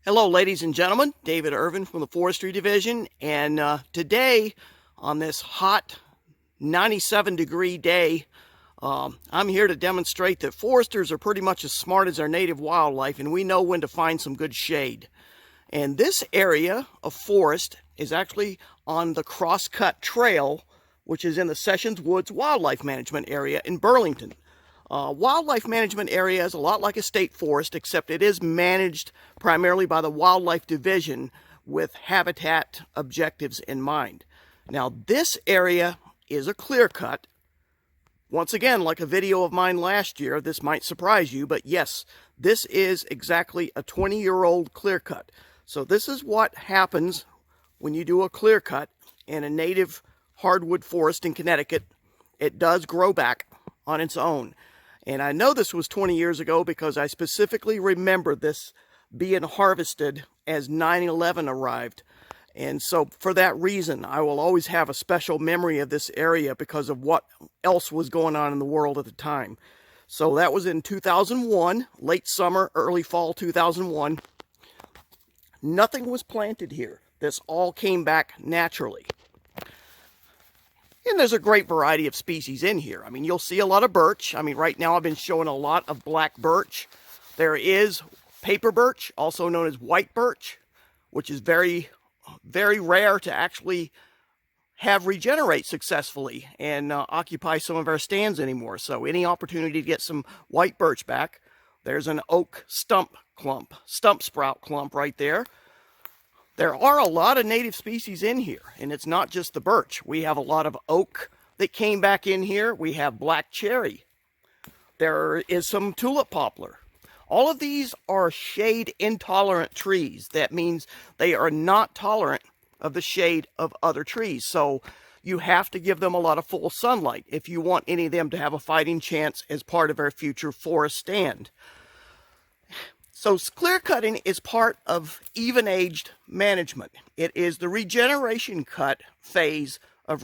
Hello, ladies and gentlemen. David Irvin from the Forestry Division, and today, on this hot 97-degree day, I'm here to demonstrate that foresters are pretty much as smart as our native wildlife, and we know when to find some good shade. And this area of forest is actually on the Crosscut Trail, which is in the Sessions Woods Wildlife Management Area in Burlington. Wildlife management area is a lot like a state forest, except it is managed primarily by the Wildlife Division with habitat objectives in mind. Now, this area is a clear cut. Once again, like a video of mine last year, this might surprise you, but yes, this is exactly a 20-year-old clear cut. So this is what happens when you do a clear cut in a native hardwood forest in Connecticut. It does grow back on its own. And I know this was 20 years ago because I specifically remember this being harvested as 9/11 arrived. And so for that reason, I will always have a special memory of this area because of what else was going on in the world at the time. So that was in 2001, late summer, early fall 2001. Nothing was planted here. This all came back naturally. And there's a great variety of species in here. I mean, you'll see a lot of birch. I mean, right now I've been showing a lot of black birch. There is paper birch, also known as white birch, which is very, very rare to actually have regenerate successfully and occupy some of our stands anymore. So any opportunity to get some white birch back, there's an oak stump sprout clump right there. There are a lot of native species in here, and it's not just the birch. We have a lot of oak that came back in here. We have black cherry. There is some tulip poplar. All of these are shade intolerant trees. That means they are not tolerant of the shade of other trees. So you have to give them a lot of full sunlight if you want any of them to have a fighting chance as part of our future forest stand. So clear cutting is part of even-aged management. It is the regeneration cut phase of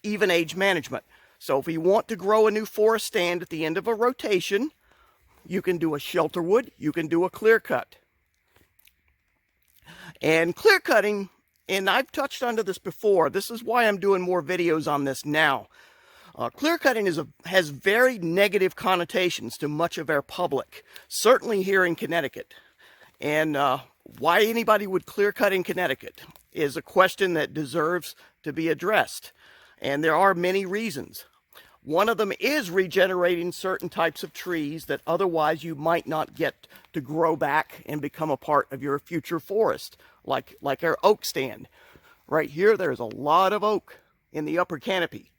even-age management. So if you want to grow a new forest stand at the end of a rotation, you can do a shelter wood, you can do a clear cut. And clear cutting, and I've touched onto this before, this is why I'm doing more videos on this now. Clear cutting has very negative connotations to much of our public, certainly here in Connecticut. And why anybody would clear cut in Connecticut is a question that deserves to be addressed. And there are many reasons. One of them is regenerating certain types of trees that otherwise you might not get to grow back and become a part of your future forest, like our oak stand. Right here, there's a lot of oak in the upper canopy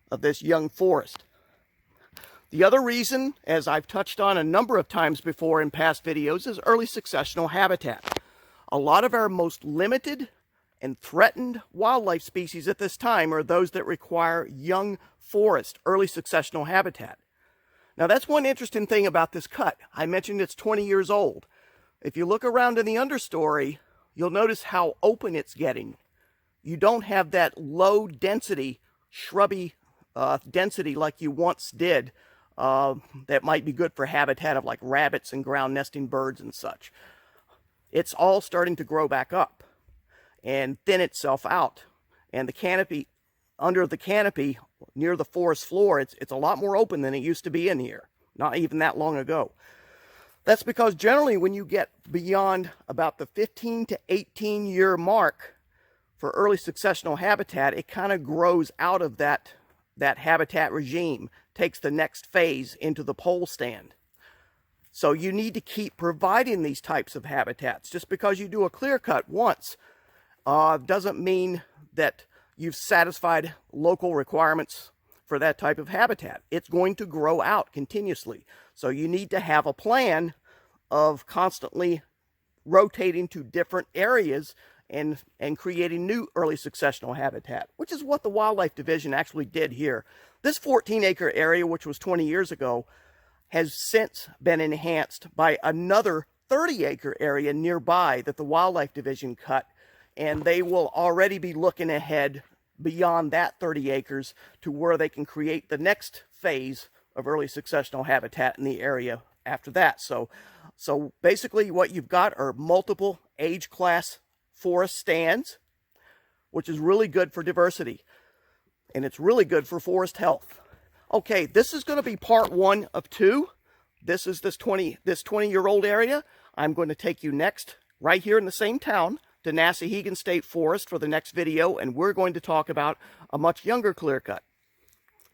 of this young forest. The other reason, as I've touched on a number of times before in past videos, is early successional habitat. A lot of our most limited and threatened wildlife species at this time are those that require young forest, early successional habitat. Now that's one interesting thing about this cut. I mentioned it's 20 years old. If you look around in the understory, you'll notice how open it's getting. You don't have that low density, shrubby density like you once did that might be good for habitat of like rabbits and ground nesting birds and such. It's all starting to grow back up and thin itself out. And the canopy, under the canopy near the forest floor, it's a lot more open than it used to be in here, not even that long ago. That's because generally when you get beyond about the 15 to 18 year mark for early successional habitat, it kind of grows out of that habitat regime, takes the next phase into the pole stand. So you need to keep providing these types of habitats. Just because you do a clear cut once doesn't mean that you've satisfied local requirements for that type of habitat. It's going to grow out continuously. So you need to have a plan of constantly rotating to different areas and creating new early successional habitat, which is what the Wildlife Division actually did here. This 14-acre area, which was 20 years ago, has since been enhanced by another 30-acre area nearby that the Wildlife Division cut, and they will already be looking ahead beyond that 30 acres to where they can create the next phase of early successional habitat in the area after that. So basically what you've got are multiple age class forest stands, which is really good for diversity. And it's really good for forest health. Okay, this is going to be part 1 of 2. This is this 20-year-old area. I'm going to take you next, right here in the same town, to Nassahegan State Forest for the next video, and we're going to talk about a much younger clearcut.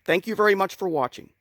Thank you very much for watching.